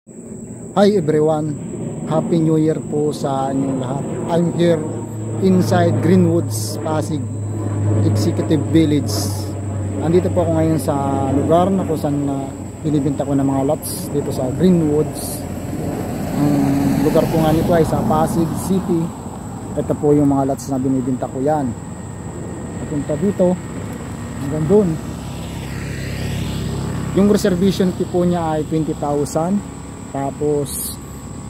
Hi everyone, Happy New Year po sa inyong lahat. I'm here inside Greenwoods, Pasig Executive Village. Andito po ako ngayon sa lugar na kung saan binibenta ko ng mga lots dito sa Greenwoods. Ang lugar po nga nito ay sa Pasig City. Ito po yung mga lots na binibenta ko yan. Papunta dito hanggang doon. Yung reservation fee po niya ay 20,000. Tapos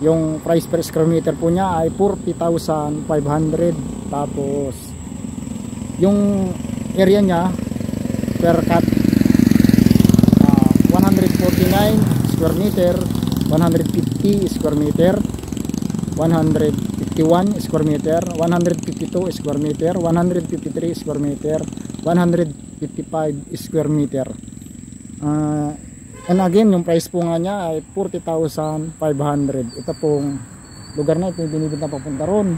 yung price per square meter po niya ay 40,500. Tapos yung area niya per cut 149 square meter, 150 square meter, 151 square meter, 152 square meter, 153 square meter, 155 square meter. And again, yung price po nga niya ay 40,500. Ito pong lugar na ito yung binibenta papunta ron.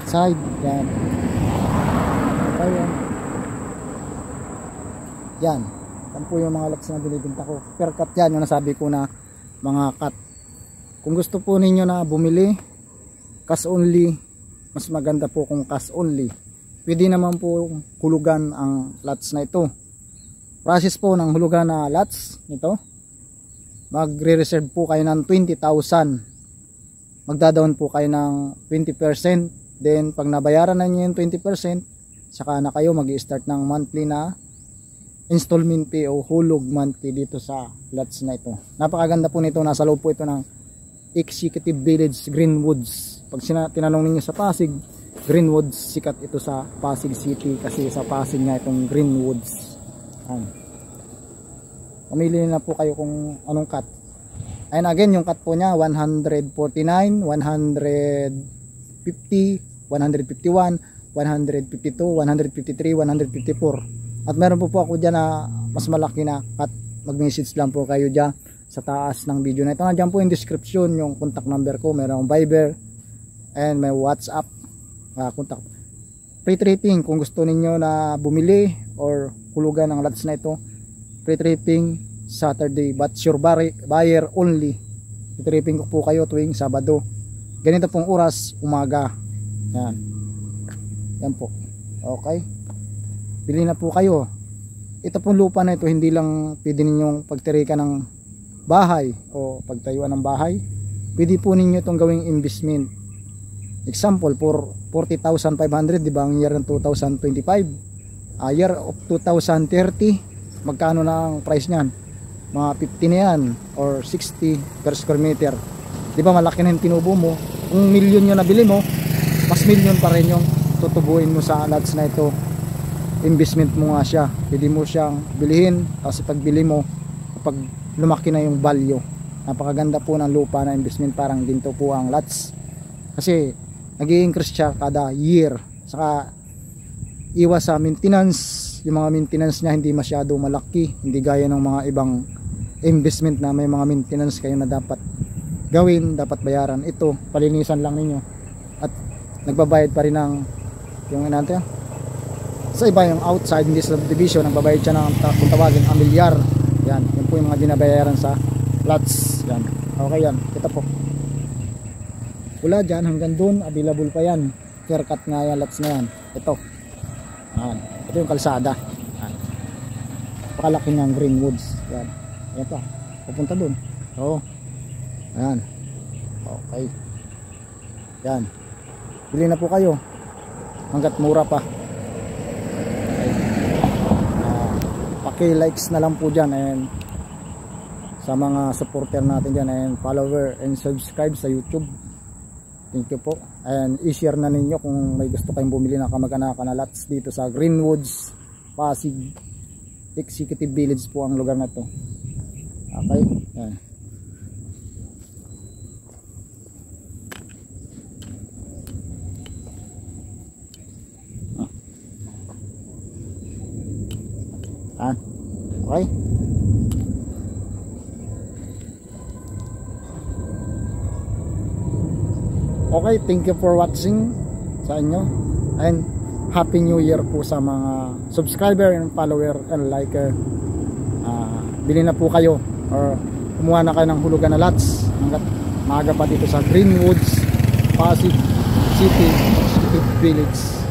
Side, yan. Ayan. Yan. Yan po yung mga lots na binibenta ko. Per cut yan, yung nasabi ko na mga cut. Kung gusto po ninyo na bumili, cash only, mas maganda po kung cash only. Pwede naman po hulugan ang lots na ito. Process po ng hulugan na lots nito, magre-reserve po kayo ng 20,000, magdadaon po kayo ng 20%, then pag nabayaran na nyo yung 20%, saka na kayo mag-i-start ng monthly na installment fee o hulog monthly dito sa lots na ito. Napakaganda po nito, nasa loob po ito ng Executive Village Greenwoods. Pag tinanong ninyo sa Pasig Greenwoods, sikat ito sa Pasig City kasi sa Pasig nga itong Greenwoods. Pamili na po kayo kung anong cut. And again, yung cut po niya 149, 150, 151, 152, 153, 154. At meron po ako dyan na mas malaki na cut. Mag-message lang po kayo dyan sa taas ng video na ito. Nandiyan po yung description, yung contact number ko. Meron Viber and may WhatsApp contact. Free tripping kung gusto ninyo na bumili or hulugan ng lots na ito. Free tripping Saturday, but sure buyer only. Free tripping ko po kayo tuwing Sabado. Ganito pong oras, umaga. Yan. Yan po. Okay. Bili na po kayo. Ito pong lupa na ito, hindi lang pwede ninyong pagtirikan ng bahay o pagtayuan ng bahay. Pwede po ninyo itong gawing investment. Example, for 40,500, di ba ang year ng 2025? Year of 2030, magkano na ang price niyan? Mga 50 na yan or 60 per square meter. Di ba malaki na yung tinubo mo? Kung milyon yung nabili mo, mas milyon pa rin yung tutubuin mo sa lots na ito. Investment mo nga siya. Pwede mo siyang bilihin kasi pagbili mo, kapag lumaki na yung value. Napakaganda po ng lupa na investment, parang ginto po ang lots. Kasi nag-i-increase siya kada year. Saka iwas sa maintenance. Yung mga maintenance niya hindi masyado malaki, hindi gaya ng mga ibang investment na may mga maintenance kayo na dapat gawin, dapat bayaran. Ito, palinisan lang ninyo at nagbabayad pa rin ng yung natin sa iba, yung outside hindi subdivision, nagbabayad siya ng kung tawagin amilyar. Yan, yun po yung mga binabayaran sa lots. Yan, okay yan, ito po wala dyan hanggang dun, available pa yan. Clear cut nga yan, lots na yan. Ito yan. Ito yung kalsada. Pakalaki ng Greenwoods. Yan. Yan pa. Pupunta dun. Oo. Ayan. Okay. Yan. Bili na po kayo. Hanggat mura pa. Okay. Paki-likes na lang po dyan. And sa mga supporter natin dyan. And follower and subscribe sa YouTube. Thank you po. And i-share na ninyo kung may gusto kayong bumili na kamag-anakan na lots dito sa Greenwoods, Pasig Executive Village po ang lugar na to. Okay. Yan. Okay. Okay, thank you for watching sa inyo and Happy New Year po sa mga subscriber and follower and liker. Bili na po kayo or kumuha na kayo ng hulugan na lots hanggat maaga pa dito sa Greenwoods, Pasig City Village.